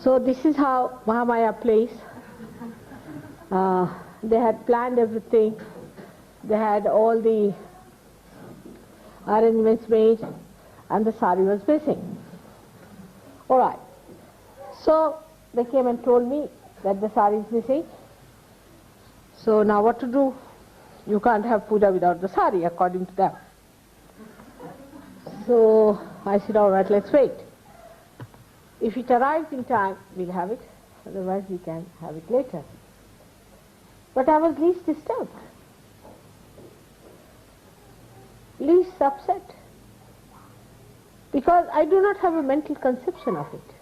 So this is how Mahamaya plays. They had planned everything. They had all the arrangements made, and the sari was missing. All right. So they came and told me that the sari is missing. So now what to do? You can't have puja without the sari, according to them. So I said, all right, let's wait. If it arrives in time, we'll have it. Otherwise, we can have it later. But I was least disturbed, least upset, because I do not have a mental conception of it.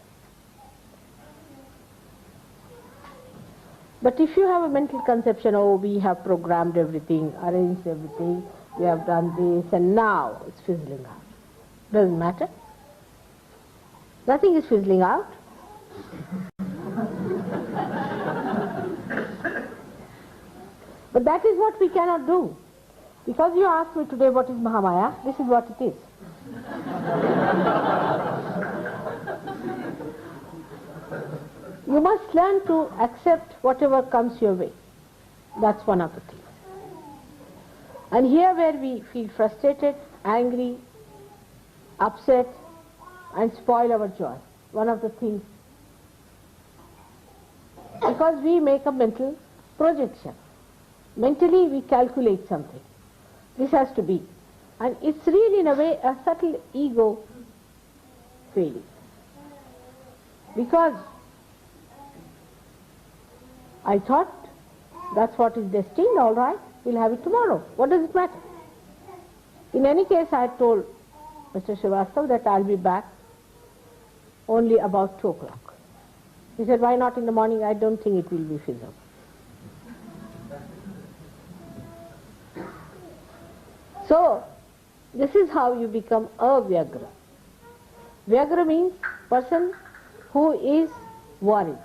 But if you have a mental conception, oh, we have programmed everything, arranged everything, we have done this, and now it's fizzling out. Doesn't matter. Nothing is fizzling out. But that is what we cannot do. Because you asked me today what is Mahamaya, this is what it is. You must learn to accept whatever comes your way. That's one of the things. And here where we feel frustrated, angry, upset, and spoil our joy, one of the things, because we make a mental projection. Mentally we calculate something. This has to be. And it's really in a way a subtle ego feeling. Because I thought that's what is destined, all right, we'll have it tomorrow. What does it matter? In any case, I had told Mr. Srivastava that I'll be back only about 2 o'clock. He said, why not in the morning? I don't think it will be feasible. So, this is how you become a Vyagra. Vyagra means person who is worried,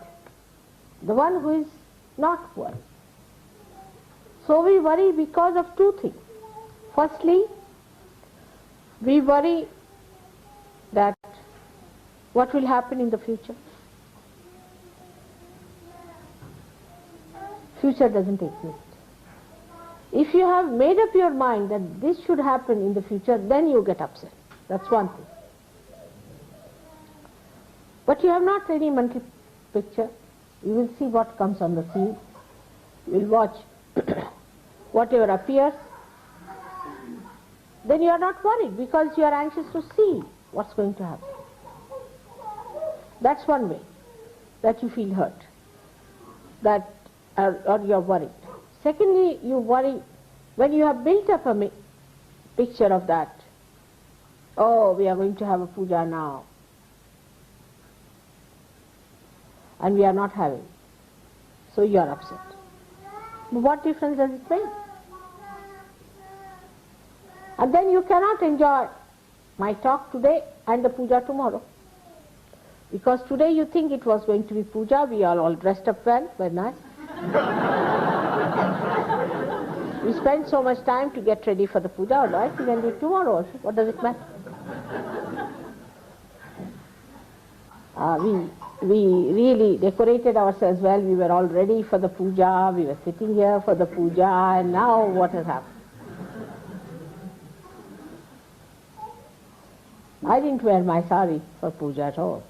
the one who is not worried. So we worry because of 2 things. Firstly, we worry that what will happen in the future. Future doesn't exist. If you have made up your mind that this should happen in the future, then you get upset. That's one thing. But you have not any mental picture. You will see what comes on the scene. You will watch whatever appears. Then you are not worried because you are anxious to see what's going to happen. That's one way that you feel hurt, that or you are worried. Secondly, you worry when you have built up a picture of that. Oh, we are going to have a puja now, and we are not having. So you are upset. But what difference does it make? And then you cannot enjoy my talk today and the puja tomorrow. Because today you think it was going to be puja, we are all dressed up well, very nice. We spend so much time to get ready for the puja, all right, we can do it tomorrow also. What does it matter? We really decorated ourselves well, we were all ready for the puja, we were sitting here for the puja, and now what has happened? I didn't wear my sari for puja at all.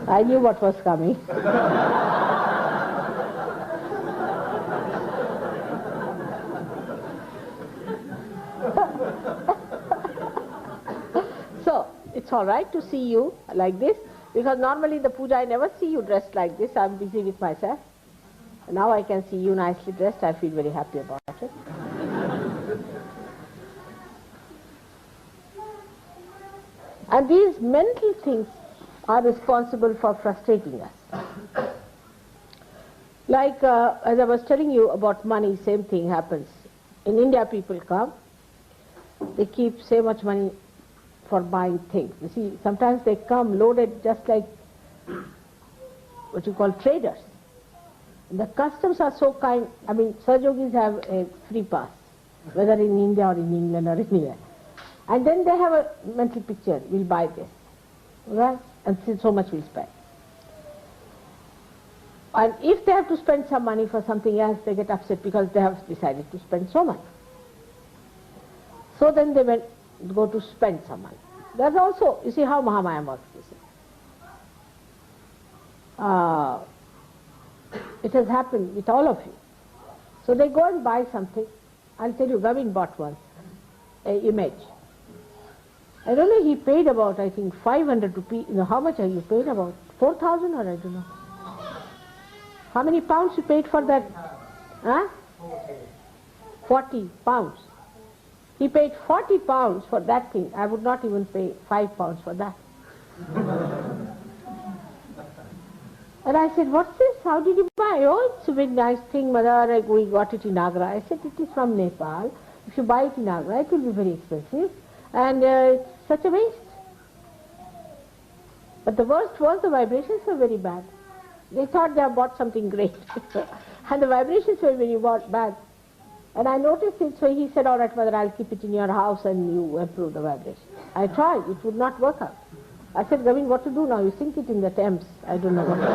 I knew what was coming. So, it's all right to see you like this, because normally in the puja I never see you dressed like this. I'm busy with myself. Now I can see you nicely dressed. I feel very happy about it. And these mental things are responsible for frustrating us. Like as I was telling you about money, same thing happens. In India people come, they keep so much money for buying things. You see, sometimes they come loaded just like what you call traders. The customs are so kind. I mean, Sahajogis have a free pass, whether in India or in England or anywhere. And then they have a mental picture, we'll buy this. Right? and so much will spend. And if they have to spend some money for something else, they get upset because they have decided to spend so much. So then they go to spend some money. There's also, you see how Mahamaya works. It has happened with all of you. So they go and buy something. I'll tell you, Gavin bought one, an image. I don't know, he paid about, I think, 500 rupees. You know, how much have you paid? About 4,000 or I don't know. How many pounds you paid for that? Huh? 40 pounds. He paid 40 pounds for that thing. I would not even pay 5 pounds for that. And I said, what's this? How did you buy? Oh, it's a very nice thing, mother. We got it in Agra. I said, it is from Nepal. If you buy it in Agra, it will be very expensive. And it's such a waste. But the worst was the vibrations were very bad. They thought they had bought something great. And the vibrations were very bad. And I noticed it, so he said, all right, mother, I'll keep it in your house and you improve the vibration. I tried. It would not work out. I said, Gavin, what to do now? You sink it in the Thames. I don't know what to do.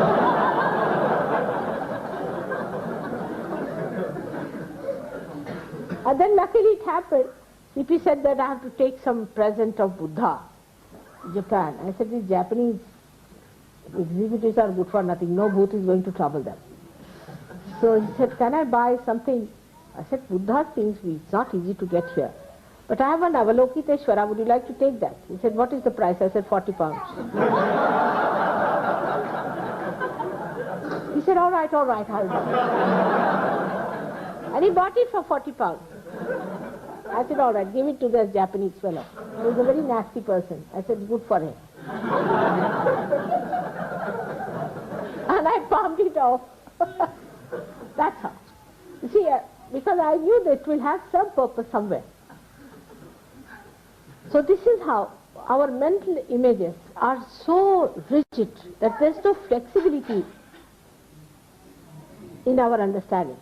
And then luckily it happened. CP said that I have to take some present of Buddha, Japan. I said, these Japanese exhibitors are good for nothing. No booth is going to trouble them. So he said, can I buy something? I said, Buddha things, it's not easy to get here. But I have an Avalokiteshvara, would you like to take that? He said, what is the price? I said, 40 pounds. He said, all right, I'll buy it. And he bought it for 40 pounds. I said, all right, give it to this Japanese fellow. He was a very nasty person. I said, good for him. And I palmed it off. That's how. You see, because I knew that it will have some purpose somewhere. So this is how our mental images are so rigid that there's no flexibility in our understanding.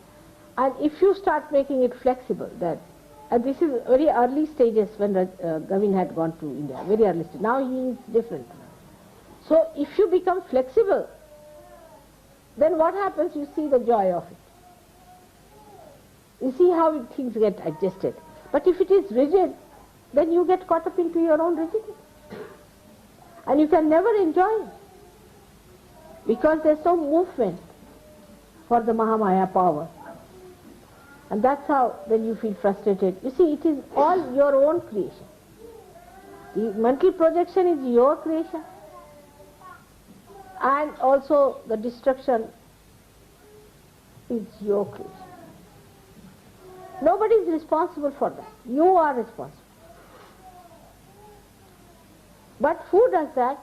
And if you start making it flexible, that, and this is very early stages when Gavin had gone to India, very early stage. Now he is different. So if you become flexible, then what happens? You see the joy of it. You see how things get adjusted. But if it is rigid, then you get caught up into your own rigidity. And you can never enjoy it. Because there's no movement for the Mahamaya power. And that's how then you feel frustrated. You see, it is all your own creation. The mental projection is your creation. And also the destruction is your creation. Nobody is responsible for that. You are responsible. But who does that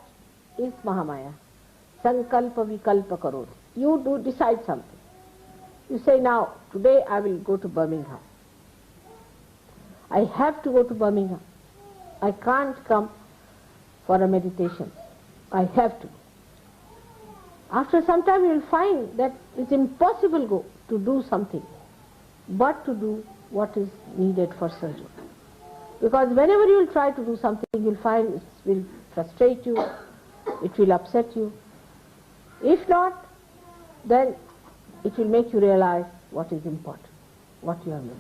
is Mahamaya. Sankalpa vikalpa karoti. You do decide something. You say, now, today I will go to Birmingham. I have to go to Birmingham. I can't come for a meditation. I have to. After some time you will find that it's impossible to do something, but to do what is needed for surgery. Because whenever you will try to do something, you will find it will frustrate you, it will upset you. If not, then it will make you realize what is important, what you have missed.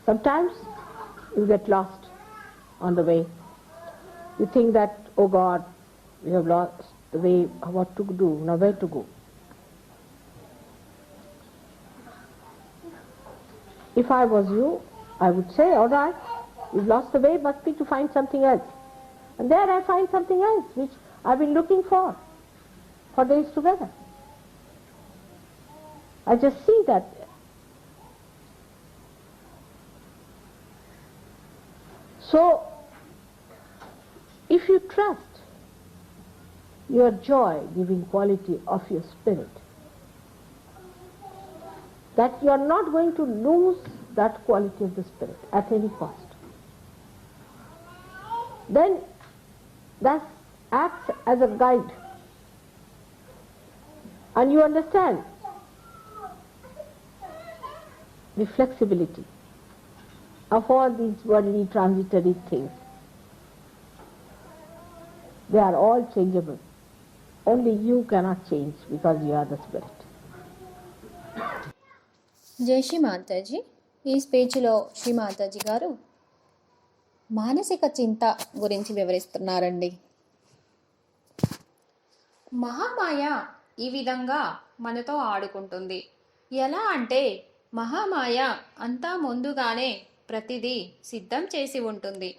Sometimes you get lost on the way. You think that, oh God, we have lost the way, what to do, now where to go. If I was you, I would say, all right, you've lost the way, must be to find something else. And there I find something else, which I've been looking for days together. I just see that. So, if you trust your joy-giving quality of your spirit, that you are not going to lose that quality of the spirit at any cost, then that acts as a guide. And you understand the flexibility of all these worldly transitory things. They are all changeable. Only you cannot change because you are the spirit. జై శ్రీ మాతాజీ. ఈ స్పీచ్లో శ్రీ మాతాజీ గారు మానసిక చింత గురించి వివరిస్తున్నారండి. మహామాయ ఈ విధంగా మనతో ఆడుకుంటుంది. ఎలా అంటే మహామాయ అంతా ముందుగానే ప్రతిదీ సిద్ధం చేసి ఉంటుంది.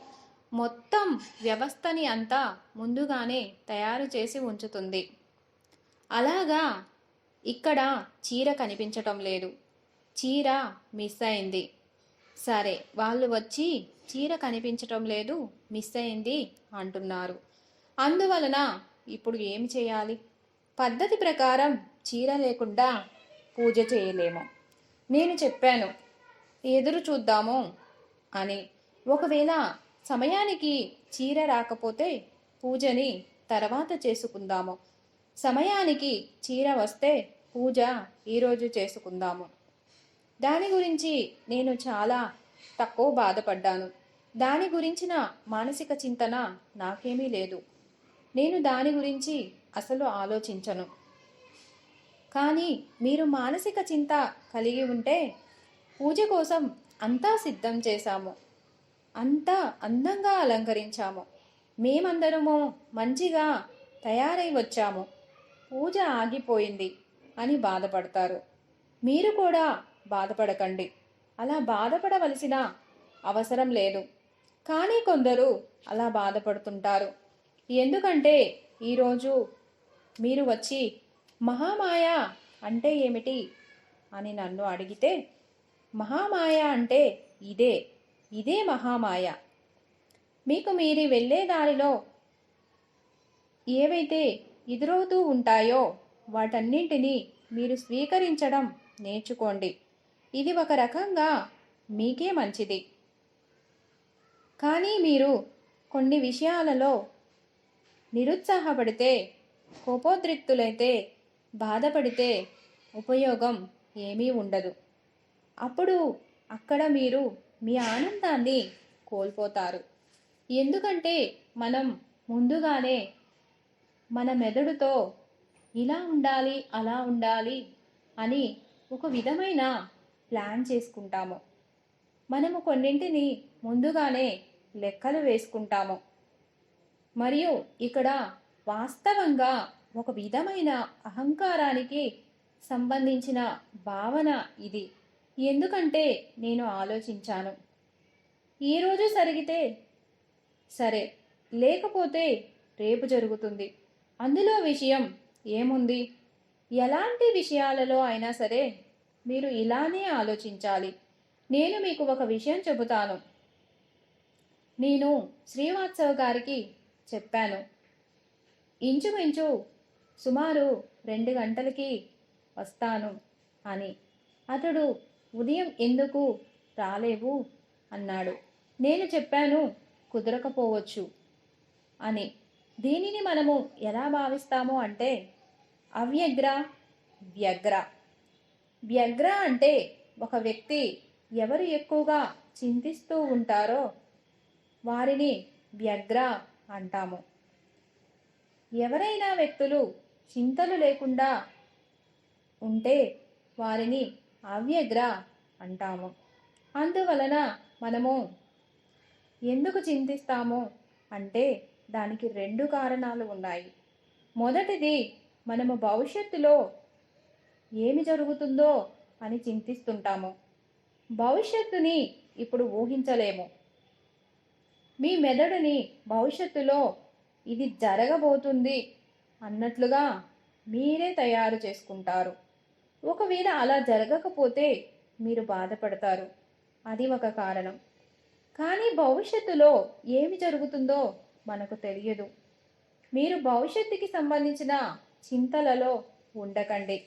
మొత్తం వ్యవస్థని అంతా ముందుగానే తయారు చేసి ఉంచుతుంది. అలాగా ఇక్కడ చీర కనిపించటం లేదు, చీర మిస్ అయింది. సరే, వాళ్ళు వచ్చి చీర కనిపించటం లేదు, మిస్ అయింది అంటున్నారు. అందువలన ఇప్పుడు ఏమి చేయాలి? పద్ధతి ప్రకారం చీర లేకుండా పూజ చేయలేము. నేను చెప్పాను ఎదురు చూద్దాము అని. ఒకవేళ సమయానికి చీర రాకపోతే పూజని తర్వాత చేసుకుందాము. సమయానికి చీర వస్తే పూజ ఈరోజు చేసుకుందాము. దాని గురించి నేను చాలా తక్కువ బాధపడ్డాను. దాని గురించిన మానసిక చింతన నాకేమీ లేదు. నేను దాని గురించి అసలు ఆలోచించను. కానీ మీరు మానసిక చింత కలిగి ఉంటే, పూజ కోసం అంతా సిద్ధం చేశాము, అంతా అందంగా అలంకరించాము, మేమందరము మంచిగా తయారై వచ్చాము, పూజ ఆగిపోయింది అని బాధపడతారు. మీరు కూడా బాధపడకండి. అలా బాధపడవలసిన అవసరం లేదు. కానీ కొందరు అలా బాధపడుతుంటారు. ఎందుకంటే ఈరోజు మీరు వచ్చి మహామాయ అంటే ఏమిటి అని నన్ను అడిగితే, మహామాయ అంటే ఇదే మహామాయ. మీకు మీరు వెళ్ళే దారిలో ఏవైతే ఎదురవుతూ ఉంటాయో వాటన్నింటినీ మీరు స్వీకరించడం నేర్చుకోండి. ఇది ఒక రకంగా మీకే మంచిది. కానీ మీరు కొన్ని విషయాలలో నిరుత్సాహపడితే, కోపోద్రిక్తులైతే, బాధపడితే ఉపయోగం ఏమీ ఉండదు. అప్పుడు అక్కడ మీరు మీ ఆనందాన్ని కోల్పోతారు. ఎందుకంటే మనం ముందుగానే మన మెదడుతో ఇలా ఉండాలి, అలా ఉండాలి అని ఒక విధమైన ప్లాన్ చేసుకుంటాము. మనము కొన్నింటిని ముందుగానే లెక్కలు వేసుకుంటాము. మరియు ఇక్కడ వాస్తవంగా ఒక విధమైన అహంకారానికి సంబంధించిన భావన ఇది. ఎందుకంటే నేను ఆలోచించాను, ఈరోజు జరిగితే సరే, లేకపోతే రేపు జరుగుతుంది. అందులో విషయం ఏముంది? ఎలాంటి విషయాలలో అయినా సరే మీరు ఇలానే ఆలోచించాలి. నేను మీకు ఒక విషయం చెబుతాను. నేను శ్రీవాత్సవ గారికి చెప్పాను, ఇంచుమించు సుమారు 2 గంటలకి వస్తాను అని. అతడు ఉదయం ఎందుకు రాలేవు అన్నాడు. నేను చెప్పాను కుదరకపోవచ్చు అని. దీనిని మనము ఎలా భావిస్తాము అంటే అవ్యగ్ర, వ్యగ్ర. వ్యగ్ర అంటే ఒక వ్యక్తి ఎవరు ఎక్కువగా చింతిస్తూ ఉంటారో వారిని వ్యగ్ర అంటాము. ఎవరైనా వ్యక్తులు చింతలు లేకుండా ఉంటే వారిని అవ్యగ్ర అంటాము. అందువలన మనము ఎందుకు చింతిస్తాము అంటే దానికి 2 కారణాలు ఉన్నాయి. మొదటిది, మనము భవిష్యత్తులో ఏమి జరుగుతుందో అని చింతిస్తుంటాము. భవిష్యత్తుని ఇప్పుడు ఊహించలేము. మీ మెదడుని భవిష్యత్తులో ఇది జరగబోతుంది అన్నట్లుగా మీరే తయారు చేసుకుంటారు. ఒకవేళ అలా జరగకపోతే మీరు బాధపడతారు. అది ఒక కారణం. కానీ భవిష్యత్తులో ఏమి జరుగుతుందో మనకు తెలియదు. మీరు భవిష్యత్తుకి సంబంధించిన చింతలలో ఉండకండి.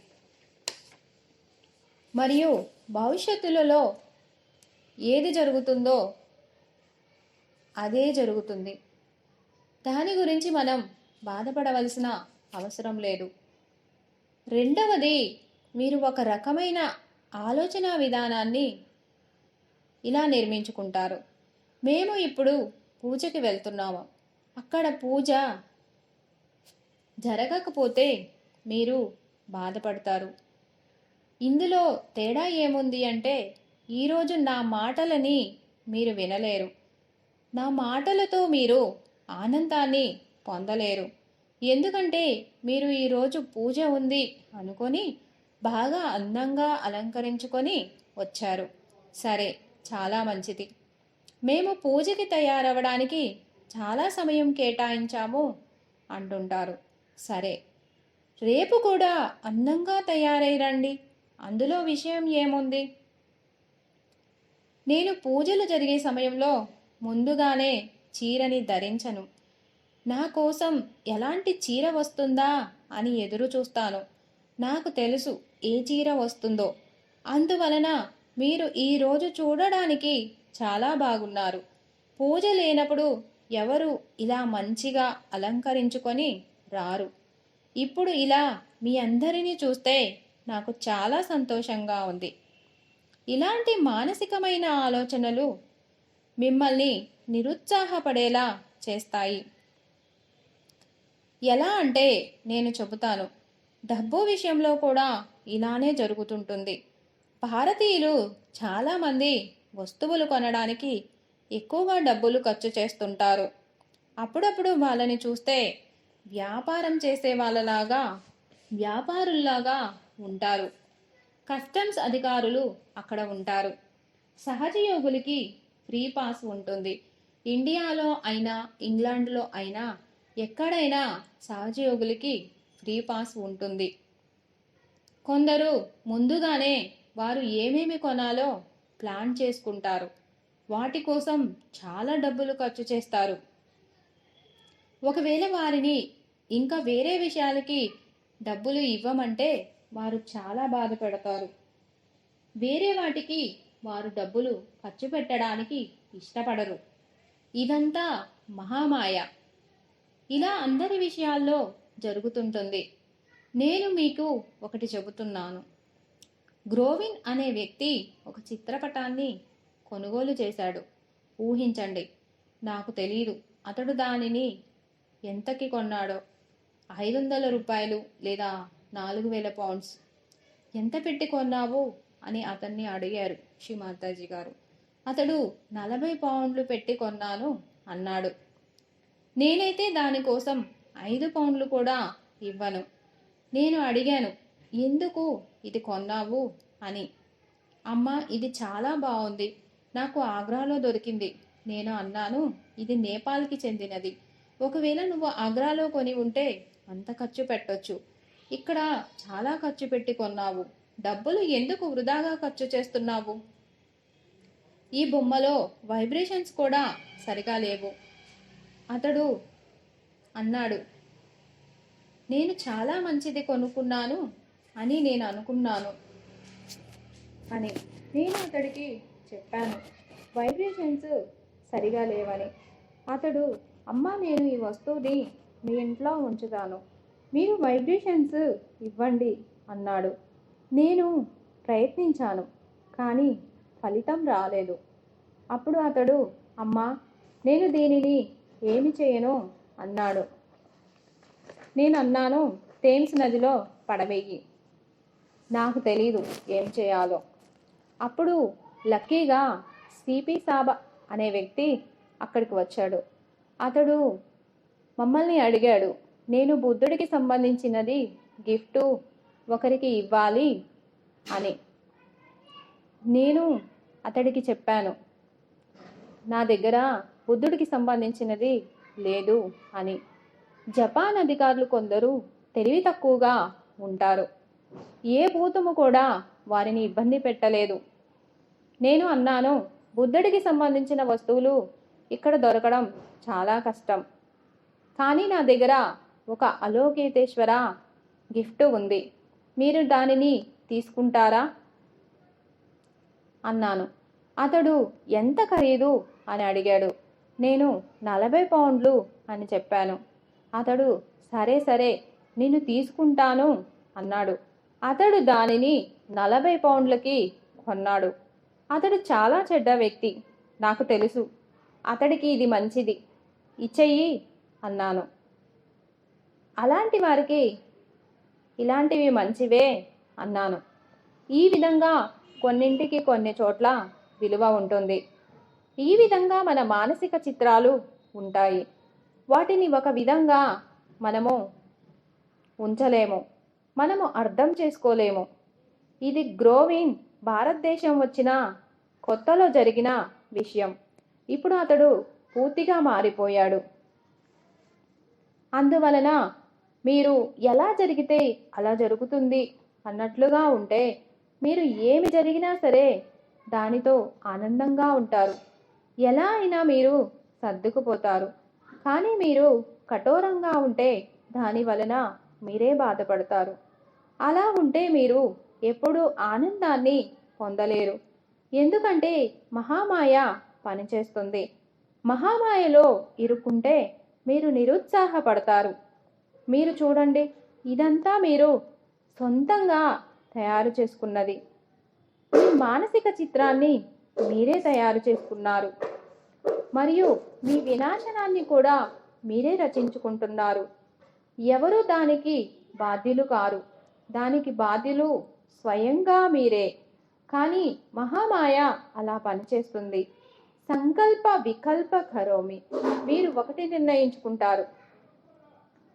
మరియు భవిష్యత్తులలో ఏది జరుగుతుందో అదే జరుగుతుంది. దాని గురించి మనం బాధపడవలసిన అవసరం లేదు. రెండవది, మీరు ఒక రకమైన ఆలోచన విధానాన్ని ఇలా నిర్మించుకుంటారు. మేము ఇప్పుడు పూజకి వెళ్తున్నాము, అక్కడ పూజ జరగకపోతే మీరు బాధపడతారు. ఇందులో తేడా ఏముంది అంటే, ఈరోజు నా మాటలని మీరు వినలేరు. నా మాటలతో మీరు ఆనందాన్ని పొందలేరు. ఎందుకంటే మీరు ఈరోజు పూజ ఉంది అనుకొని బాగా అందంగా అలంకరించుకొని వచ్చారు. సరే, చాలా మంచిది. మేము పూజకి తయారవడానికి చాలా సమయం కేటాయించాము అంటుంటారు. సరే, రేపు కూడా అందంగా తయారై రండి, అందులో విషయం ఏముంది? నేను పూజలు జరిగే సమయంలో ముందుగానే చీరని ధరించను. నా కోసం ఎలాంటి చీర వస్తుందా అని ఎదురు చూస్తాను. నాకు తెలుసు ఏ చీర వస్తుందో. అందువలన మీరు ఈరోజు చూడడానికి చాలా బాగున్నారు. పూజ లేనప్పుడు ఎవరు ఇలా మంచిగా అలంకరించుకొని రారు. ఇప్పుడు ఇలా మీ అందరినీ చూస్తే నాకు చాలా సంతోషంగా ఉంది. ఇలాంటి మానసికమైన ఆలోచనలు మిమ్మల్ని నిరుత్సాహపడేలా చేస్తాయి. ఎలా అంటే నేను చెబుతాను. డబ్బు విషయంలో కూడా ఇలానే జరుగుతుంటుంది. భారతీయులు చాలామంది వస్తువులు కొనడానికి ఎక్కువగా డబ్బులు ఖర్చు చేస్తుంటారు. అప్పుడప్పుడు వాళ్ళని చూస్తే వ్యాపారం చేసే వాళ్ళలాగా, వ్యాపారుల్లాగా ఉంటారు. కస్టమ్స్ అధికారులు అక్కడ ఉంటారు. సహజయోగులకి ఫ్రీ పాస్ ఉంటుంది. ఇండియాలో అయినా ఇంగ్లాండ్లో అయినా ఎక్కడైనా సహజయోగులకి ఫ్రీ పాస్ ఉంటుంది. కొందరు ముందుగానే వారు ఏమేమి కొనాలో ప్లాన్ చేసుకుంటారు. వాటి కోసం చాలా డబ్బులు ఖర్చు చేస్తారు. ఒకవేళ వారిని ఇంకా వేరే విషయాలకి డబ్బులు ఇవ్వమంటే వారు చాలా బాధపడతారు. వేరే వాటికి వారు డబ్బులు ఖర్చు పెట్టడానికి ఇష్టపడరు. ఇదంతా మహామాయ. ఇలా అందరి విషయాల్లో జరుగుతుంటుంది. నేను మీకు ఒకటి చెబుతున్నాను. గ్రోవిన్ అనే వ్యక్తి ఒక చిత్రపటాన్ని కొనుగోలు చేశాడు. ఊహించండి, నాకు తెలీదు అతడు దానిని ఎంతకి కొన్నాడో. 500 రూపాయలు లేదా 4000 పౌండ్స్. ఎంత పెట్టి కొన్నావు అని అతన్ని అడిగారు శ్రీమాతాజీ గారు. అతడు 40 పౌండ్లు పెట్టి కొన్నాను అన్నాడు. నేనైతే దానికోసం 5 పౌండ్లు కూడా ఇవ్వను. నేను అడిగాను, ఎందుకు ఇది కొన్నావు అని. అమ్మ, ఇది చాలా బాగుంది, నాకు ఆగ్రాలో దొరికింది. నేను అన్నాను, ఇది నేపాల్కి చెందినది. ఒకవేళ నువ్వు ఆగ్రాలో కొని ఉంటే అంత ఖర్చు పెట్టొచ్చు. ఇక్కడ చాలా ఖర్చు పెట్టి కొన్నావు. డబ్బులు ఎందుకు వృధాగా ఖర్చు చేస్తున్నావు? ఈ బొమ్మలో వైబ్రేషన్స్ కూడా సరిగా లేవు. అతడు అన్నాడు, నేను చాలా మంచిది కొనుక్కున్నాను అని నేను అనుకున్నాను అని. నేను అతడికి చెప్పాను, వైబ్రేషన్స్ సరిగా లేవని. అతడు, అమ్మ, నేను ఈ వస్తువుని మీ ఇంట్లో ఉంచుతాను, మీరు వైబ్రేషన్స్ ఇవ్వండి అన్నాడు. నేను ప్రయత్నించాను, కానీ ఫలితం రాలేదు. అప్పుడు అతడు, అమ్మా, నేను దీనిని ఏమి చేయను అన్నాడు. నేను అన్నాను, థేమ్స్ నదిలో పడవేయి, నాకు తెలీదు ఏం చేయాలో. అప్పుడు లక్కీగా సిపి సాబా అనే వ్యక్తి అక్కడికి వచ్చాడు. అతడు మమ్మల్ని అడిగాడు, నేను బుద్ధుడికి సంబంధించినది గిఫ్టు ఒకరికి ఇవ్వాలి అని. నేను అతడికి చెప్పాను, నా దగ్గర బుద్ధుడికి సంబంధించినది లేదు అని. జపాన్ అధికారులు కొందరు తెలివి తక్కువగా ఉంటారు. ఏ భూతము కూడా వారిని ఇబ్బంది పెట్టలేదు. నేను అన్నాను, బుద్ధుడికి సంబంధించిన వస్తువులు ఇక్కడ దొరకడం చాలా కష్టం, కానీ నా దగ్గర ఒక అలోకేతేశ్వర గిఫ్ట్ ఉంది, మీరు దానిని తీసుకుంటారా అన్నాను. అతడు ఎంత ఖరీదు అని అడిగాడు. నేను 40 పౌండ్లు అని చెప్పాను. అతడు, సరే సరే, నేను తీసుకుంటాను అన్నాడు. అతడు దానిని 40 పౌండ్లకి కొన్నాడు. అతడు చాలా చెడ్డ వ్యక్తి, నాకు తెలుసు. అతడికి ఇది మంచిది, ఇచ్చెయ్యి అన్నాను. అలాంటి వారికి ఇలాంటివి మంచివే అన్నాను. ఈ విధంగా కొన్నింటికి కొన్ని చోట్ల విలువ ఉంటుంది. ఈ విధంగా మన మానసిక చిత్రాలు ఉంటాయి. వాటిని ఒక విధంగా మనము ఉంచలేము, మనము అర్థం చేసుకోలేము. ఇది గ్రోవిన్ భారతదేశం వచ్చిన కొత్తలో జరిగిన విషయం. ఇప్పుడు అతడు పూర్తిగా మారిపోయాడు. అందువలన మీరు ఎలా జరిగితే అలా జరుగుతుంది అన్నట్లుగా ఉంటే మీరు ఏమి జరిగినా సరే దానితో ఆనందంగా ఉంటారు. ఎలా అయినా మీరు సర్దుకుపోతారు. కానీ మీరు కఠోరంగా ఉంటే దాని వలన మీరే బాధపడతారు. అలా ఉంటే మీరు ఎప్పుడూ ఆనందాన్ని పొందలేరు. ఎందుకంటే మహామాయ పనిచేస్తుంది. మహామాయలో ఇరుక్కుంటే మీరు నిరుత్సాహపడతారు. మీరు చూడండి, ఇదంతా మీరు సొంతంగా తయారు చేసుకున్నది. మీ మానసిక చిత్రాన్ని మీరే తయారు చేసుకున్నారు మరియు మీ వినాశనాన్ని కూడా మీరే రచించుకుంటున్నారు. ఎవరు దానికి బాధ్యులు కారు. దానికి బాధ్యులు స్వయంగా మీరే. కానీ మహామాయ అలా పనిచేస్తుంది. సంకల్ప వికల్ప కరోమి. మీరు ఒకటి నిర్ణయించుకుంటారు,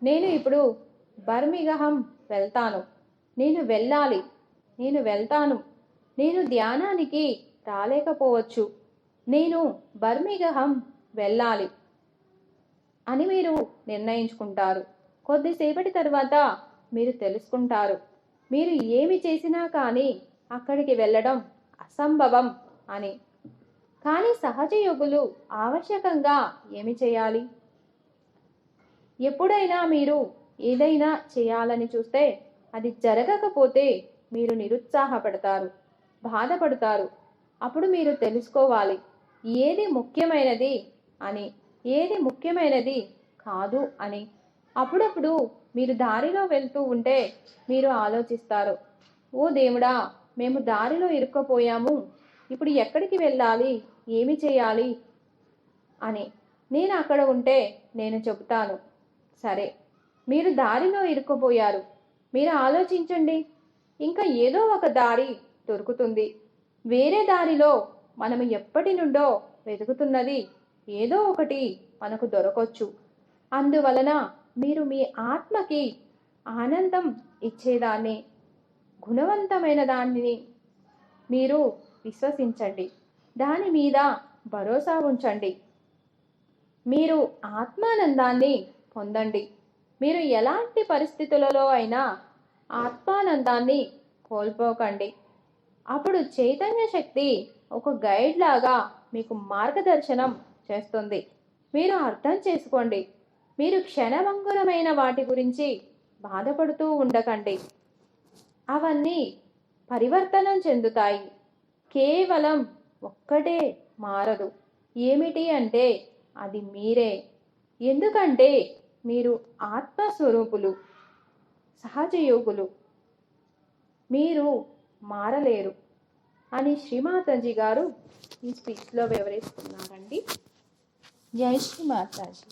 నేను ఇప్పుడు బర్మింగ్హామ్ వెళ్తాను, నేను వెళ్ళాలి, నేను వెళ్తాను, నేను ధ్యానానికి రాలేకపోవచ్చు, నేను బర్మింగ్హామ్ వెళ్ళాలి అని మీరు నిర్ణయించుకుంటారు. కొద్దిసేపటి తర్వాత మీరు తెలుసుకుంటారు, మీరు ఏమి చేసినా కానీ అక్కడికి వెళ్ళడం అసంభవం అని. కానీ సహజ యోగులు ఆవశ్యకంగా ఏమి చేయాలి? ఎప్పుడైనా మీరు ఏదైనా చేయాలని చూస్తే అది జరగకపోతే మీరు నిరుత్సాహపడతారు, బాధపడతారు. అప్పుడు మీరు తెలుసుకోవాలి ఏది ముఖ్యమైనది అని, ఏది ముఖ్యమైనది కాదు అని. అప్పుడప్పుడు మీరు దారిలో వెళ్తూ ఉంటే మీరు ఆలోచిస్తారు, ఓ దేవుడా, మేము దారిలో ఇరుక్కుపోయాము, ఇప్పుడు ఎక్కడికి వెళ్ళాలి, ఏమి చేయాలి అని. నేను అక్కడ ఉంటే నేను చెబుతాను, సరే, మీరు దారిలో ఇరుక్కుపోయారు, మీరు ఆలోచించండి, ఇంకా ఏదో ఒక దారి దొరుకుతుంది. వేరే దారిలో మనము ఎప్పటి నుండో వెతుకుతున్నది ఏదో ఒకటి మనకు దొరకొచ్చు. అందువలన మీరు మీ ఆత్మకి ఆనందం ఇచ్చేదాన్ని, గుణవంతమైన దానిని మీరు విశ్వసించండి, దాని మీద భరోసా ఉంచండి. మీరు ఆత్మానందాన్ని పొందండి. మీరు ఎలాంటి పరిస్థితులలో అయినా ఆత్మానందాన్ని కోల్పోకండి. అప్పుడు చైతన్య శక్తి ఒక గైడ్ లాగా మీకు మార్గదర్శనం చేస్తుంది. మీరు అర్థం చేసుకోండి. మీరు క్షణభంగురమైన వాటి గురించి బాధపడుతూ ఉండకండి. అవన్నీ పరివర్తనం చెందుతాయి. కేవలం ఒక్కటే మారదు. ఏమిటి అంటే అది మీరే. ఎందుకంటే మీరు ఆత్మస్వరూపులు, సహజయోగులు. మీరు మారలేరు అని శ్రీమాతాజీ గారు ఈ స్పీచ్లో వివరిస్తున్నారండి. జై శ్రీ మాతాజీ.